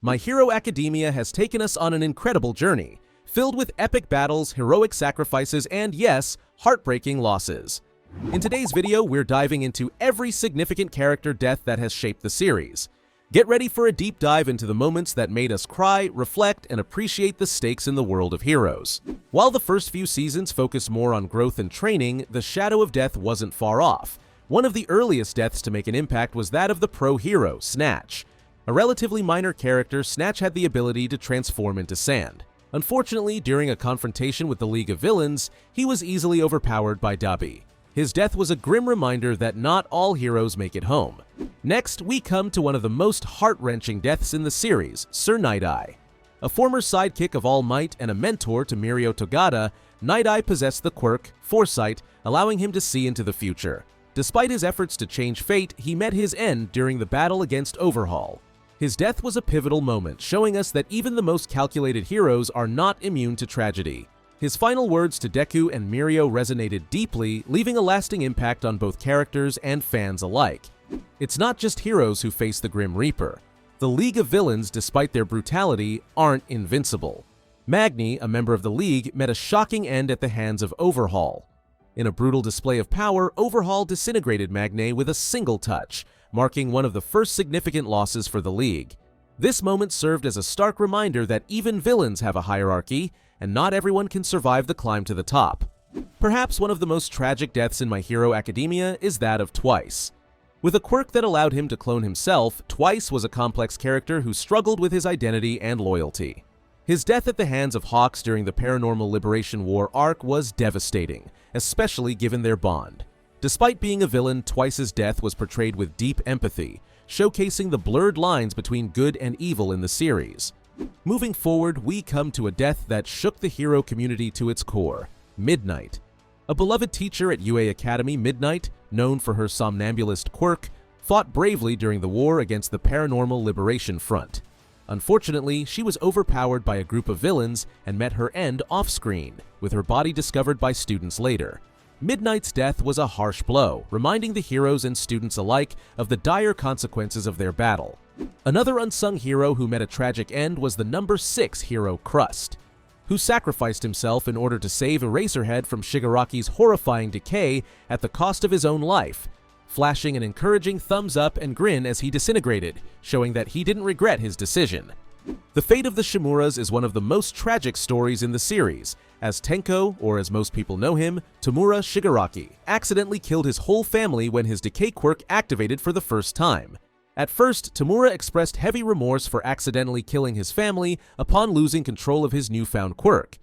My Hero Academia has taken us on an incredible journey, filled with epic battles, heroic sacrifices, and yes, heartbreaking losses. In today's video, we're diving into every significant character death that has shaped the series. Get ready for a deep dive into the moments that made us cry, reflect, and appreciate the stakes in the world of heroes. While the first few seasons focus more on growth and training, the shadow of death wasn't far off. One of the earliest deaths to make an impact was that of the pro hero, Snatch. A relatively minor character, Snatch had the ability to transform into sand. Unfortunately, during a confrontation with the League of Villains, he was easily overpowered by Dabi. His death was a grim reminder that not all heroes make it home. Next, we come to one of the most heart-wrenching deaths in the series, Sir Nighteye. A former sidekick of All Might and a mentor to Himiko Toga, Nighteye possessed the quirk, Foresight, allowing him to see into the future. Despite his efforts to change fate, he met his end during the battle against Overhaul. His death was a pivotal moment, showing us that even the most calculated heroes are not immune to tragedy. His final words to Deku and Mirko resonated deeply, leaving a lasting impact on both characters and fans alike. It's not just heroes who face the Grim Reaper. The League of Villains, despite their brutality, aren't invincible. Magni, a member of the League, met a shocking end at the hands of Overhaul. In a brutal display of power, Overhaul disintegrated Magni with a single touch, marking one of the first significant losses for the League. This moment served as a stark reminder that even villains have a hierarchy, and not everyone can survive the climb to the top. Perhaps one of the most tragic deaths in My Hero Academia is that of Twice. With a quirk that allowed him to clone himself, Twice was a complex character who struggled with his identity and loyalty. His death at the hands of Hawks during the Paranormal Liberation War arc was devastating, especially given their bond. Despite being a villain, Twice's death was portrayed with deep empathy, showcasing the blurred lines between good and evil in the series. Moving forward, we come to a death that shook the hero community to its core, Midnight. A beloved teacher at UA Academy, Midnight, known for her somnambulist quirk, fought bravely during the war against the Paranormal Liberation Front. Unfortunately, she was overpowered by a group of villains and met her end off-screen, with her body discovered by students later. Midnight's death was a harsh blow, reminding the heroes and students alike of the dire consequences of their battle. Another unsung hero who met a tragic end was the number 6 hero Crust, who sacrificed himself in order to save Eraserhead from Shigaraki's horrifying decay at the cost of his own life, flashing an encouraging thumbs up and grin as he disintegrated, showing that he didn't regret his decision. The fate of the Shimuras is one of the most tragic stories in the series, as Tenko, or as most people know him, Tomura Shigaraki, accidentally killed his whole family when his decay quirk activated for the first time. At first, Tomura expressed heavy remorse for accidentally killing his family upon losing control of his newfound quirk.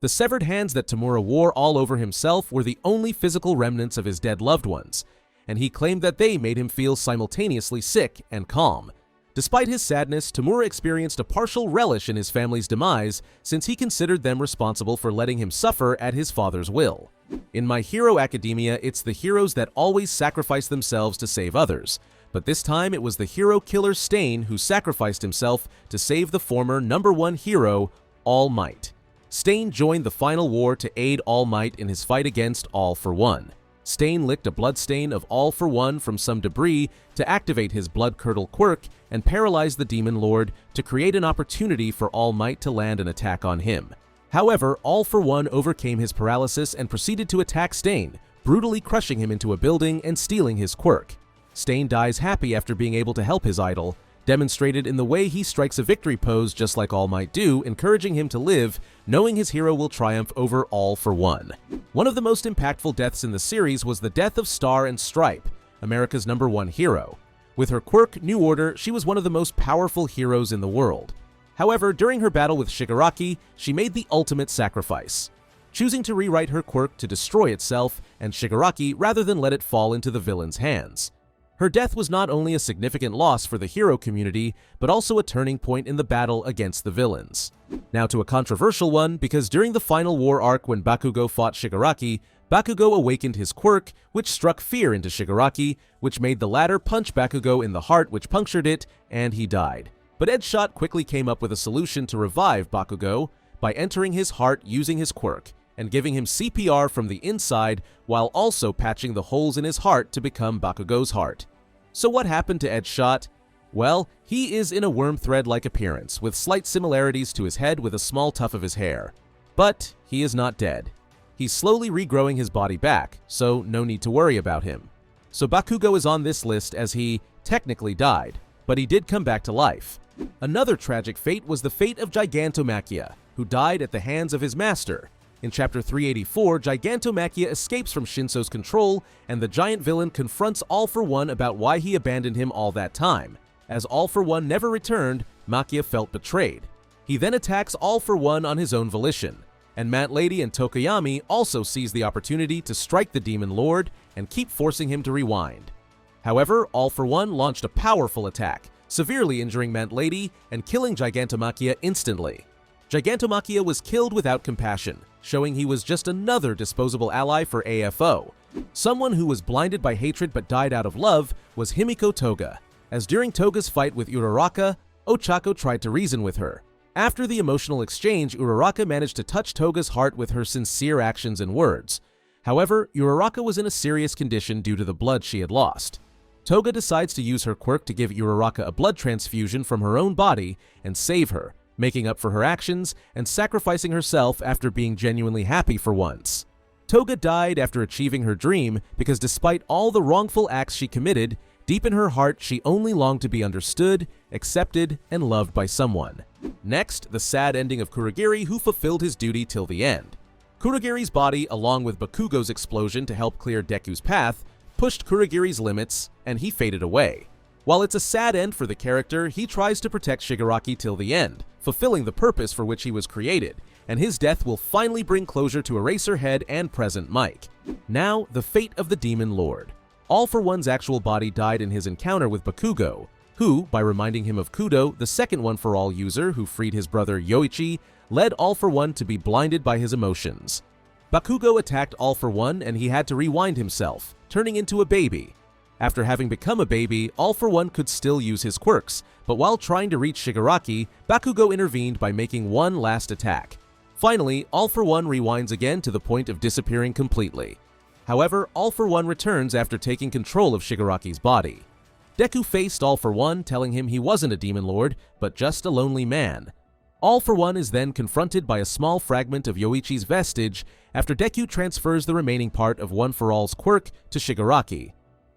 The severed hands that Tomura wore all over himself were the only physical remnants of his dead loved ones, and he claimed that they made him feel simultaneously sick and calm. Despite his sadness, Tomura experienced a partial relish in his family's demise since he considered them responsible for letting him suffer at his father's will. In My Hero Academia, it's the heroes that always sacrifice themselves to save others, but this time it was the hero killer Stain who sacrificed himself to save the former number 1 hero, All Might. Stain joined the final war to aid All Might in his fight against All for One. Stain licked a bloodstain of All for One from some debris to activate his Blood Curdle quirk and paralyze the Demon Lord to create an opportunity for All Might to land an attack on him. However, All for One overcame his paralysis and proceeded to attack Stain, brutally crushing him into a building and stealing his quirk. Stain dies happy after being able to help his idol, demonstrated in the way he strikes a victory pose just like All Might do, encouraging him to live, knowing his hero will triumph over All for One. One of the most impactful deaths in the series was the death of Star and Stripe, America's number 1 hero. With her quirk, New Order, she was one of the most powerful heroes in the world. However, during her battle with Shigaraki, she made the ultimate sacrifice, choosing to rewrite her quirk to destroy itself and Shigaraki rather than let it fall into the villain's hands. Her death was not only a significant loss for the hero community, but also a turning point in the battle against the villains. Now to a controversial one, because during the final war arc when Bakugo fought Shigaraki, Bakugo awakened his quirk, which struck fear into Shigaraki, which made the latter punch Bakugo in the heart, which punctured it, and he died. But Edgeshot quickly came up with a solution to revive Bakugo by entering his heart using his quirk, and giving him CPR from the inside while also patching the holes in his heart to become Bakugo's heart. So what happened to Edgeshot? Well, he is in a worm thread-like appearance, with slight similarities to his head with a small tuft of his hair. But he is not dead. He's slowly regrowing his body back, so no need to worry about him. So Bakugo is on this list as he technically died, but he did come back to life. Another tragic fate was the fate of Gigantomachia, who died at the hands of his master. In Chapter 384, Gigantomachia escapes from Shinso's control, and the giant villain confronts All For One about why he abandoned him all that time. As All For One never returned, Machia felt betrayed. He then attacks All For One on his own volition, and Mat Lady and Tokoyami also seize the opportunity to strike the Demon Lord and keep forcing him to rewind. However, All For One launched a powerful attack, severely injuring Mat Lady and killing Gigantomachia instantly. Gigantomachia was killed without compassion, showing he was just another disposable ally for AFO. Someone who was blinded by hatred but died out of love was Himiko Toga, as during Toga's fight with Uraraka, Ochaco tried to reason with her. After the emotional exchange, Uraraka managed to touch Toga's heart with her sincere actions and words. However, Uraraka was in a serious condition due to the blood she had lost. Toga decides to use her quirk to give Uraraka a blood transfusion from her own body and save her, making up for her actions and sacrificing herself after being genuinely happy for once. Toga died after achieving her dream because despite all the wrongful acts she committed, deep in her heart she only longed to be understood, accepted, and loved by someone. Next, the sad ending of Kurogiri, who fulfilled his duty till the end. Kurogiri's body, along with Bakugo's explosion to help clear Deku's path, pushed Kurogiri's limits, and he faded away. While it's a sad end for the character, he tries to protect Shigaraki till the end, fulfilling the purpose for which he was created, and his death will finally bring closure to Eraserhead and present Mike. Now, the fate of the Demon Lord. All For One's actual body died in his encounter with Bakugo, who, by reminding him of Kudo, the second One For All user who freed his brother Yoichi, led All For One to be blinded by his emotions. Bakugo attacked All For One and he had to rewind himself, turning into a baby. After having become a baby, All For One could still use his quirks, but while trying to reach Shigaraki, Bakugo intervened by making one last attack. Finally, All For One rewinds again to the point of disappearing completely. However, All For One returns after taking control of Shigaraki's body. Deku faced All For One, telling him he wasn't a Demon Lord, but just a lonely man. All For One is then confronted by a small fragment of Yoichi's vestige after Deku transfers the remaining part of One For All's quirk to Shigaraki.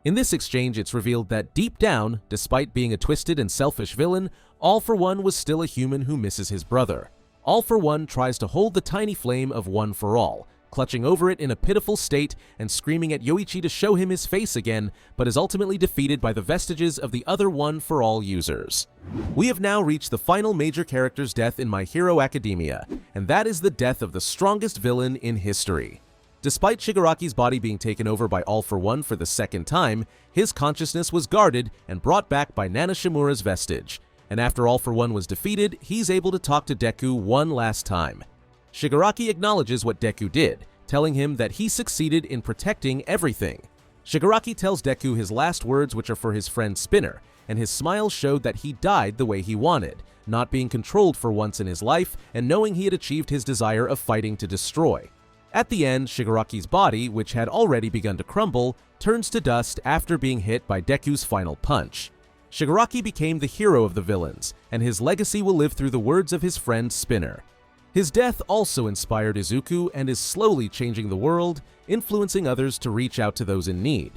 In this exchange, it's revealed that deep down, despite being a twisted and selfish villain, All For One was still a human who misses his brother. All For One tries to hold the tiny flame of One For All, clutching over it in a pitiful state and screaming at Yoichi to show him his face again, but is ultimately defeated by the vestiges of the other One For All users. We have now reached the final major character's death in My Hero Academia, and that is the death of the strongest villain in history. Despite Shigaraki's body being taken over by All For One for the second time, his consciousness was guarded and brought back by Nana Shimura's vestige, and after All For One was defeated, he's able to talk to Deku one last time. Shigaraki acknowledges what Deku did, telling him that he succeeded in protecting everything. Shigaraki tells Deku his last words, which are for his friend Spinner, and his smile showed that he died the way he wanted, not being controlled for once in his life and knowing he had achieved his desire of fighting to destroy. At the end, Shigaraki's body, which had already begun to crumble, turns to dust after being hit by Deku's final punch. Shigaraki became the hero of the villains, and his legacy will live through the words of his friend Spinner. His death also inspired Izuku and is slowly changing the world, influencing others to reach out to those in need.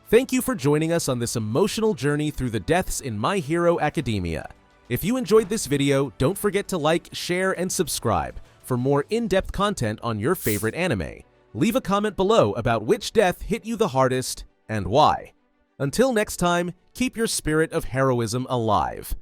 Thank you for joining us on this emotional journey through the deaths in My Hero Academia. If you enjoyed this video, don't forget to like, share, and subscribe for more in-depth content on your favorite anime. Leave a comment below about which death hit you the hardest and why. Until next time, keep your spirit of heroism alive.